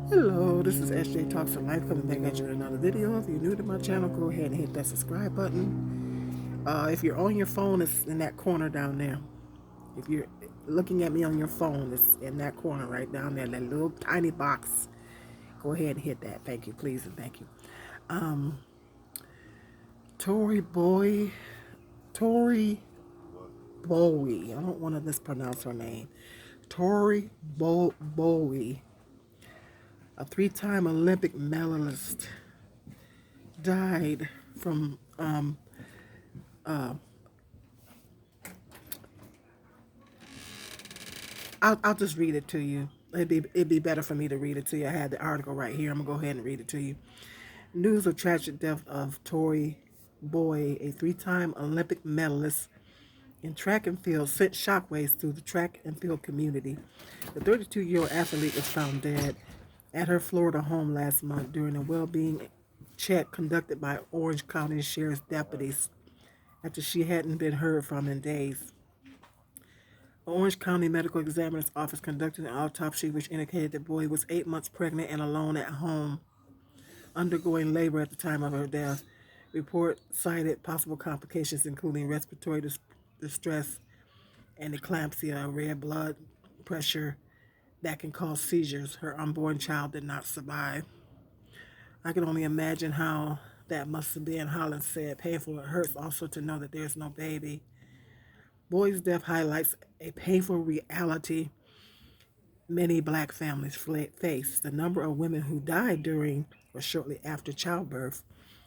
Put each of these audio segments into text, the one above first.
Hello, this is SJ Talks to Life coming back at you with another video. If you're new to my channel, go ahead and hit that subscribe button. If you're on your phone, it's in that corner down there. If you're looking at me on your phone, it's in that corner right down there, that little tiny box. Go ahead and hit that. Thank you, please, and thank you. Um, Tori Boy, Tori Bowi. I don't want to mispronounce her name. Bowi, a three-time Olympic medalist, died from I'll just read it to you. It'd be better for me to read it to you. I had the article right here. I'm gonna go ahead and read it to you. News of tragic death of Tori Boy, a three-time Olympic medalist in track and field, sent shockwaves through the track and field community. The 32-year-old athlete was found dead at her Florida home last month during a well-being check conducted by Orange County Sheriff's deputies after she hadn't been heard from in days. Orange County Medical Examiner's Office conducted an autopsy which indicated the boy was 8 months pregnant and alone at home, undergoing labor at the time of her death. Report cited possible complications including respiratory distress and eclampsia, red blood pressure that can cause seizures. Her unborn child did not survive. I can only imagine how that must have been, Holland said. Painful. It hurts also to know that there's no baby. Boy's death highlights a painful reality many black families face. The number of women who died during or shortly after childbirth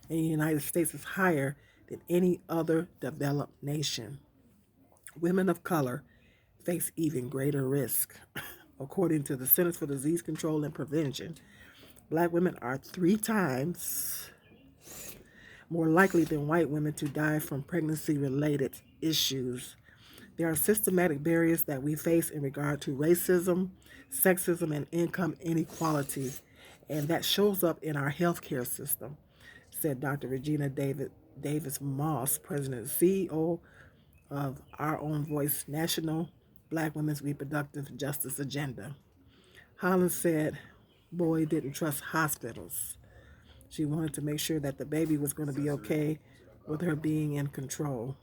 in the United States is higher than any other developed nation. Women of color face even greater risk. According to the Centers for Disease Control and Prevention, black women are 3 times more likely than white women to die from pregnancy related issues. There are systematic barriers that we face in regard to racism, sexism, and income inequality, and that shows up in our healthcare system, said Dr. Regina Davis Moss, President and CEO of Our Own Voice National Black Women's Reproductive Justice Agenda. Holland said Boy didn't trust hospitals. She wanted to make sure that the baby was going to be okay with her being in control.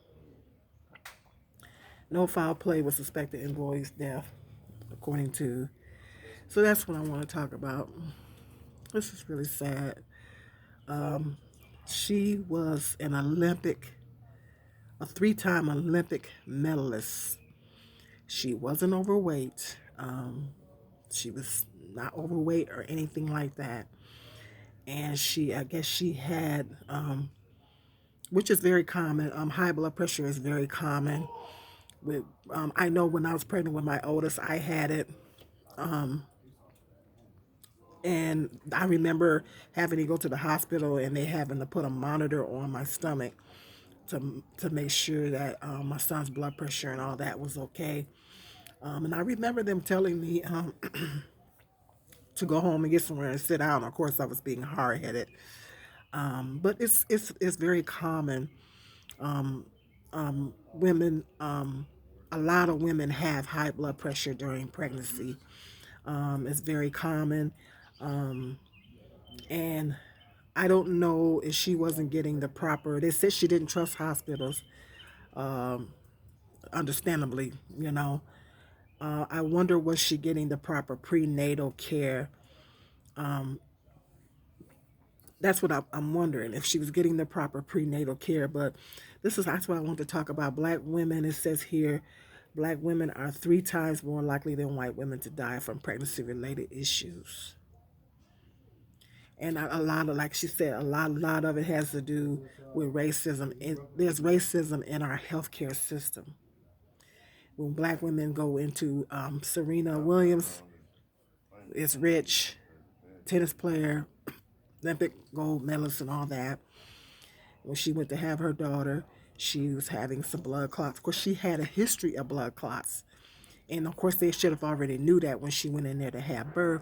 No foul play was suspected in Boy's death, according to. So that's what I want to talk about. This is really sad. She was a three-time Olympic medalist. She wasn't overweight. She was not overweight or anything like that. And I guess she had, which is very common. High blood pressure is very common. I know when I was pregnant with my oldest, I had it. And I remember having to go to the hospital and they having to put a monitor on my stomach to make sure that my son's blood pressure and all that was okay. And I remember them telling me to go home and get somewhere and sit down. Of course, I was being hard headed, but it's very common. Women, a lot of women have high blood pressure during pregnancy. It's very common, and I don't know if she wasn't getting the proper. They said she didn't trust hospitals, understandably. I wonder, was she getting the proper prenatal care? That's what I'm wondering, if she was getting the proper prenatal care. But that's what I want to talk about. Black women. It says here, black women are 3 times more likely than white women to die from pregnancy-related issues. And a lot of, like she said, a lot of it has to do with racism. There's racism in our healthcare system. When black women go into Serena Williams is rich, tennis player, Olympic gold medalist, and all that. When she went to have her daughter, she was having some blood clots. Of course, she had a history of blood clots. And of course, they should have already knew that when she went in there to have birth.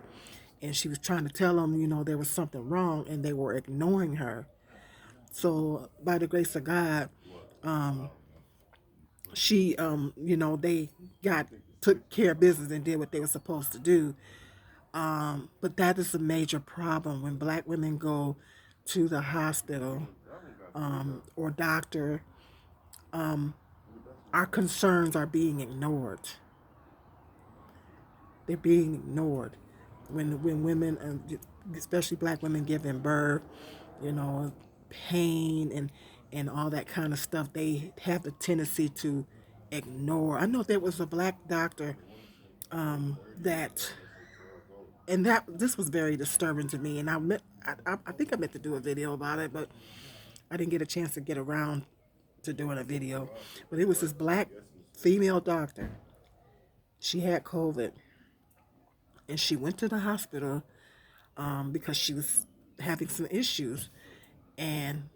And she was trying to tell them, there was something wrong, and they were ignoring her. So, by the grace of God, they took care of business and did what they were supposed to do. But that is a major problem when black women go to the hospital or doctor. Our concerns are being ignored. They're being ignored when women, especially black women, giving birth, you know, pain and all that kind of stuff. They have the tendency to ignore. I know there was a black doctor that, and that this was very disturbing to me. And I think I meant to do a video about it, but I didn't get a chance to get around to doing a video. But it was this black female doctor. She had COVID, and she went to the hospital because she was having some issues, and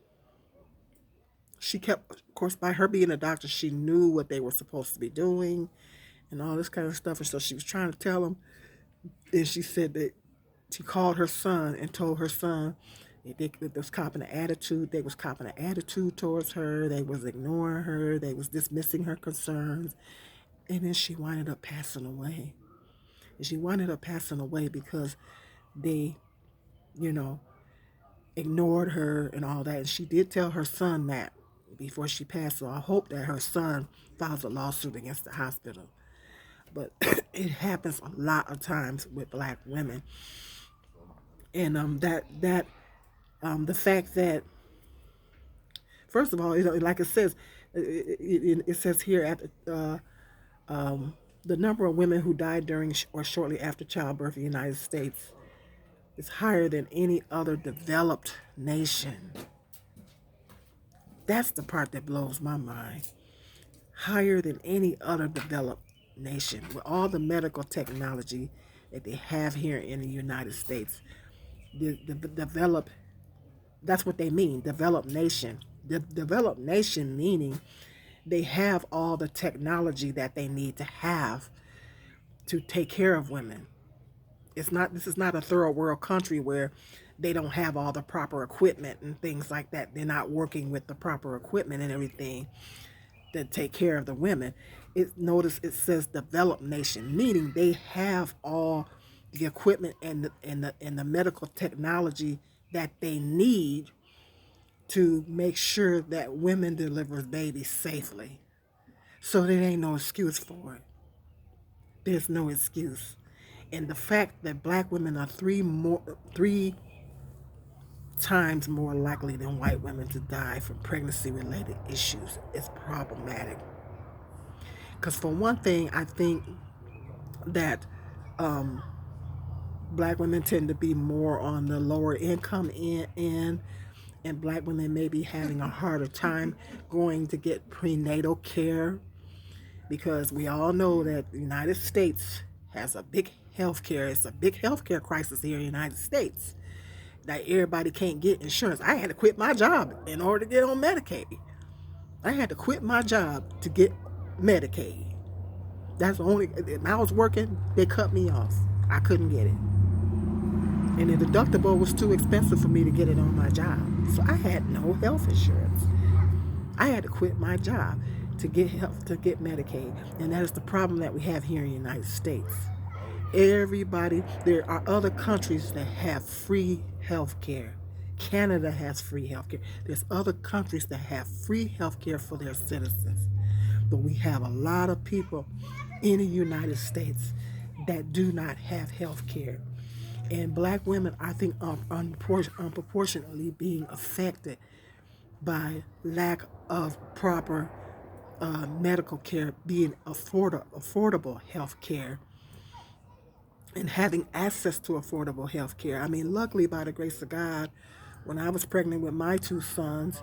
she kept, of course, by her being a doctor, she knew what they were supposed to be doing and all this kind of stuff. And so she was trying to tell them. And she said that she called her son and told her son they was copping an attitude. They was copping an attitude towards her. They was ignoring her. They was dismissing her concerns. And then she winded up passing away. And she winded up passing away because they, you know, ignored her and all that. And she did tell her son that before she passed. So I hope that her son files a lawsuit against the hospital. But it happens a lot of times with black women. And the fact that, first of all, you know, like it says, it says here at the number of women who died during or shortly after childbirth in the United States is higher than any other developed nation. That's the part that blows my mind. Higher than any other developed nation. With all the medical technology that they have here in the United States, the developed, that's what they mean, developed nation. The developed nation meaning they have all the technology that they need to have to take care of women. This is not a third world country where they don't have all the proper equipment and things like that. They're not working with the proper equipment and everything to take care of the women. Notice it says developed nation, meaning they have all the equipment and the medical technology that they need to make sure that women deliver babies safely. So there ain't no excuse for it. There's no excuse. And the fact that black women are three times more likely than white women to die from pregnancy-related issues is problematic. Because for one thing, I think that black women tend to be more on the lower income end, and black women may be having a harder time going to get prenatal care, because we all know that the United States has a big healthcare. It's a big healthcare crisis here in the United States. That everybody can't get insurance. I had to quit my job in order to get on Medicaid. I had to quit my job to get Medicaid. That's the only, when I was working, they cut me off. I couldn't get it. And the deductible was too expensive for me to get it on my job. So I had no health insurance. I had to quit my job to get health, to get Medicaid. And that is the problem that we have here in the United States. Everybody, there are other countries that have free health care. Canada has free health care. There's other countries that have free health care for their citizens. But we have a lot of people in the United States that do not have health care. And black women, I think, are unproportionately being affected by lack of proper medical care, being affordable health care, and having access to affordable health care. I mean, luckily, by the grace of God, when I was pregnant with my two sons,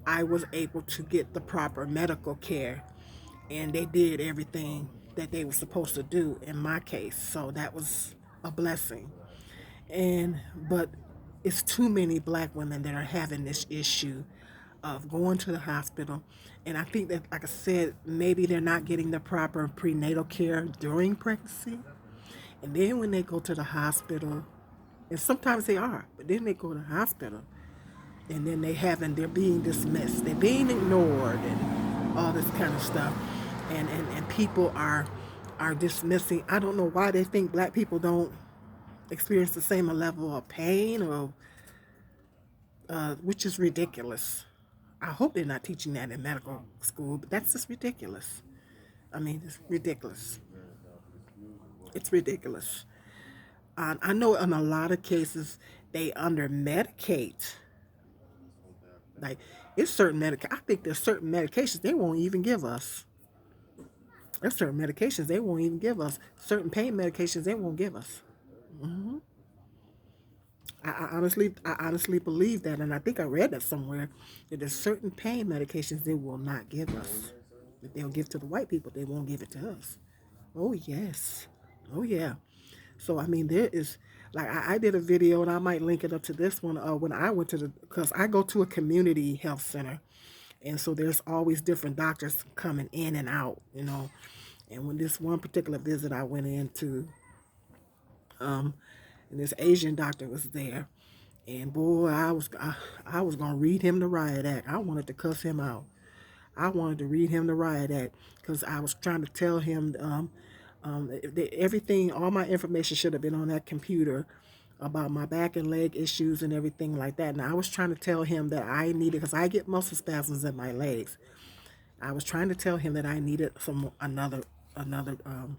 I was able to get the proper medical care, and they did everything that they were supposed to do in my case. So that was a blessing. But it's too many black women that are having this issue of going to the hospital. And I think that, like I said, maybe they're not getting the proper prenatal care during pregnancy. And then when they go to the hospital, and sometimes they are, but then they go to the hospital, and then they're being dismissed, they're being ignored, and all this kind of stuff. And people are dismissing. I don't know why they think black people don't experience the same level of pain, or which is ridiculous. I hope they're not teaching that in medical school, but that's just ridiculous. I mean, it's ridiculous. It's ridiculous. I know in a lot of cases they under medicate. Like, it's certain I think there's certain medications they won't even give us. There's certain medications they won't even give us. Certain pain medications they won't give us. Hmm. I honestly believe that, and I think I read that somewhere, that there's certain pain medications they will not give us. That they'll give to the white people, they won't give it to us. Oh yes, oh yeah. So I mean, there is, like, I did a video, and I might link it up to this one. When I went to because I go to a community health center, and so there's always different doctors coming in and out, you know. And when this one particular visit I went into, um, and this Asian doctor was there, and boy, I was gonna read him the riot act. I wanted to cuss him out. I wanted to read him the riot act because I was trying to tell him, everything, all my information should have been on that computer about my back and leg issues and everything like that. And I was trying to tell him that I needed, because I get muscle spasms in my legs. I was trying to tell him that I needed another the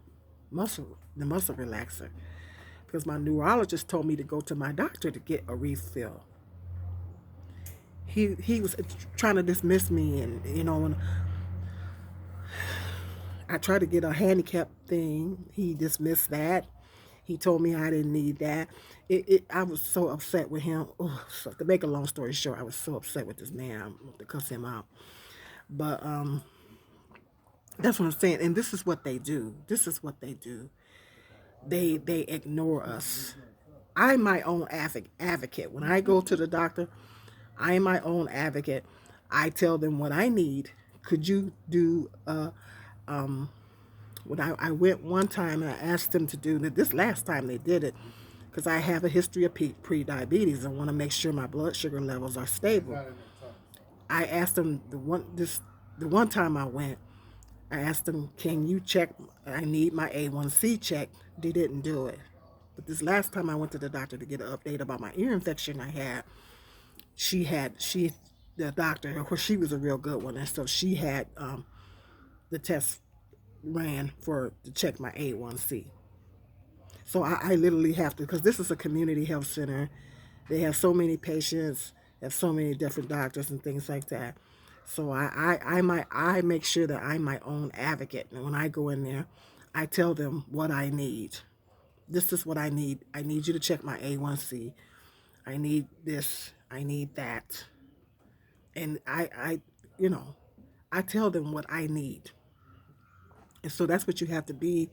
muscle relaxer, because my neurologist told me to go to my doctor to get a refill. He was trying to dismiss me, and when I tried to get a handicap thing, he dismissed that. He told me I didn't need that. I was so upset with him. Oh, so to make a long story short, I was so upset with this man. I wanted to cuss him out. But that's what I'm saying. And this is what they do. This is what they do. They ignore us. I'm my own advocate. When I go to the doctor, I am my own advocate. I tell them what I need. Could you do when I went one time, and I asked them to do that. This last time they did it, because I have a history of pre-diabetes. I want to make sure my blood sugar levels are stable. I asked them the one time I went. I asked them, "Can you check? I need my A1C checked." They didn't do it. But this last time I went to the doctor to get an update about my ear infection I had, the doctor, of course, she was a real good one, and so she had the test ran for to check my A1C. So I literally have to, because this is a community health center. They have so many patients, have so many different doctors and things like that. So I make sure that I'm my own advocate. And when I go in there, I tell them what I need. This is what I need. I need you to check my A1C. I need this. I need that. And I tell them what I need. And so that's what you have to be.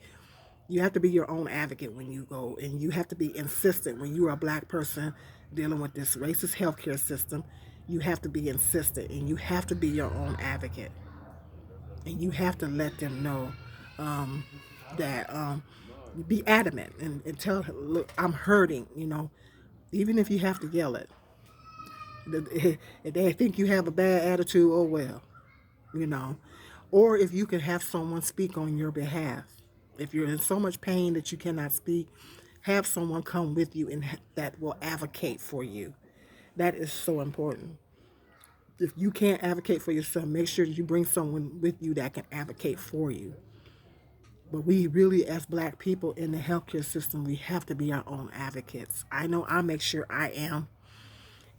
You have to be your own advocate when you go, and you have to be insistent when you are a black person dealing with this racist healthcare system. You have to be insistent, and you have to be your own advocate, and you have to let them know that be adamant, and tell, look, I'm hurting. Even if you have to yell it, if they think you have a bad attitude, oh well, you know. Or if you can have someone speak on your behalf. If you're in so much pain that you cannot speak, have someone come with you and that will advocate for you. That is so important. If you can't advocate for yourself, make sure that you bring someone with you that can advocate for you. But we really, as black people in the healthcare system, we have to be our own advocates. I know I make sure I am,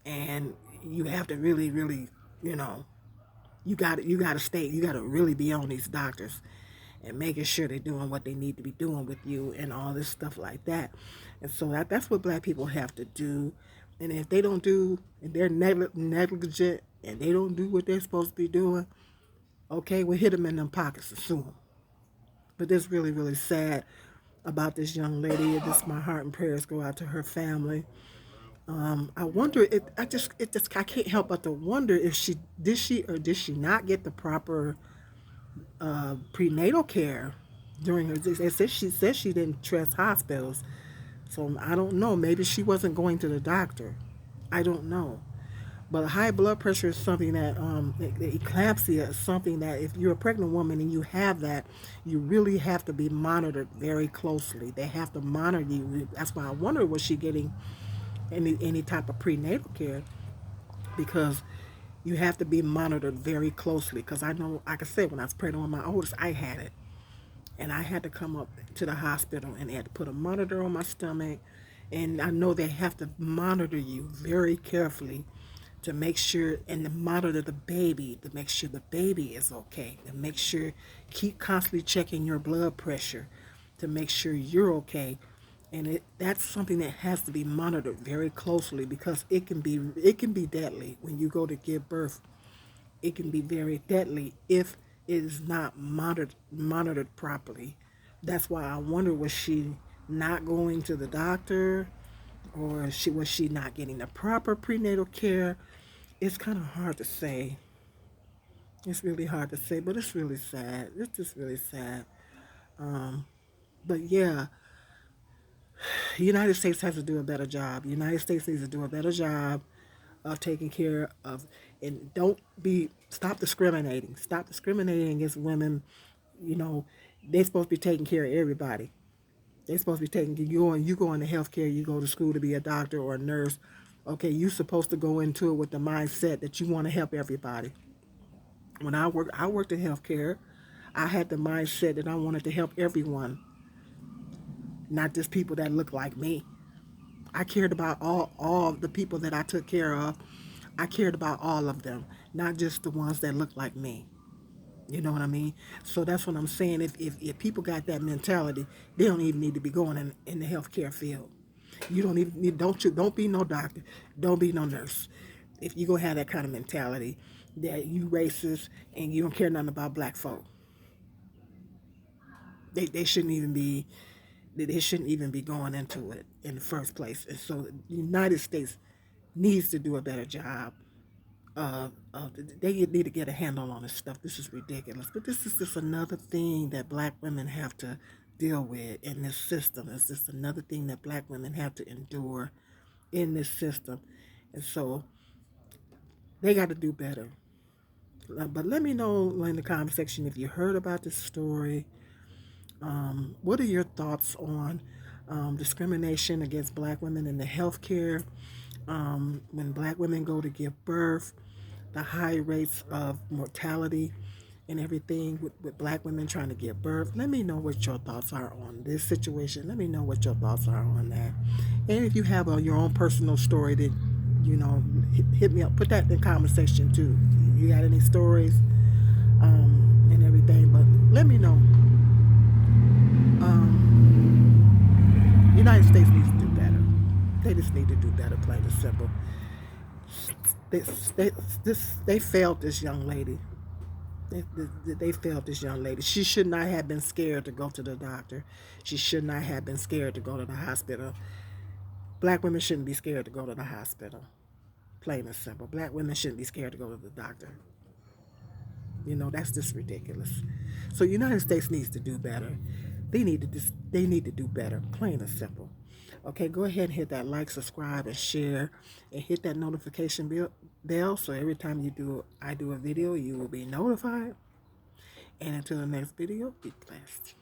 and you have to really, really, you know, you got to really be on these doctors and making sure they're doing what they need to be doing with you and all this stuff like that. And so that's what black people have to do. And if they don't do, and they're negligent, and they don't do what they're supposed to be doing, okay, we'll hit them in them pockets and sue them. But it's really, really sad about this young lady. This, my heart and prayers go out to her family. I wonder. I can't help but to wonder if she or did she not get the proper prenatal care during her. She said she didn't trust hospitals, so I don't know. Maybe she wasn't going to the doctor. I don't know. But high blood pressure is something that, the eclampsia is something that if you're a pregnant woman and you have that, you really have to be monitored very closely. They have to monitor you. That's why I wonder, was she getting any type of prenatal care? Because you have to be monitored very closely. Because I know, like I said, when I was pregnant with my oldest, I had it. And I had to come up to the hospital and they had to put a monitor on my stomach. And I know they have to monitor you very carefully to make sure, and to monitor the baby to make sure the baby is okay, to make sure, keep constantly checking your blood pressure to make sure you're okay. And that's something that has to be monitored very closely because it can be deadly when you go to give birth. It can be very deadly if it is not monitored properly. That's why I wonder, was she not going to the doctor, or was she not getting the proper prenatal care? It's kind of hard to say. It's really hard to say, but it's really sad. It's just really sad. Um, but yeah, the United States has to do a better job. The United States needs to do a better job of taking care of, and don't be stop discriminating. Stop discriminating against women. You know, they're supposed to be taking care of everybody. They're supposed to be taking you go into healthcare. You go to school to be a doctor or a nurse. Okay, you're supposed to go into it with the mindset that you want to help everybody. When I worked in healthcare. I had the mindset that I wanted to help everyone, not just people that look like me. I cared about all the people that I took care of. I cared about all of them, not just the ones that look like me. You know what I mean? So that's what I'm saying. If people got that mentality, they don't even need to be going in the healthcare field. You don't even need, don't be no doctor, don't be no nurse. If you gonna have that kind of mentality that you racist and you don't care nothing about black folk, they shouldn't even be, they shouldn't even be going into it in the first place. And so the United States needs to do a better job. They need to get a handle on this stuff. This is ridiculous. But this is just another thing that black women have to deal with in this system. It's just another thing that black women have to endure in this system. And so they got to do better. But let me know in the comment section if you heard about this story. What are your thoughts on discrimination against black women in the healthcare? When black women go to give birth, the high rates of mortality and everything with black women trying to give birth. Let me know what your thoughts are on this situation. Let me know what your thoughts are on that. And if you have your own personal story that, hit me up. Put that in the comment section too. You got any stories and everything, but let me know. United States needs to do better. They just need to do better, plain and simple. They, they, they failed this young lady. They failed this young lady. She should not have been scared to go to the doctor. She should not have been scared to go to the hospital. Black women shouldn't be scared to go to the hospital. Plain and simple. Black women shouldn't be scared to go to the doctor. That's just ridiculous. So United States needs to do better. They need to do better. Plain and simple. Okay, go ahead and hit that like, subscribe, and share, and hit that notification bell so every time I do a video, you will be notified. And until the next video, be blessed.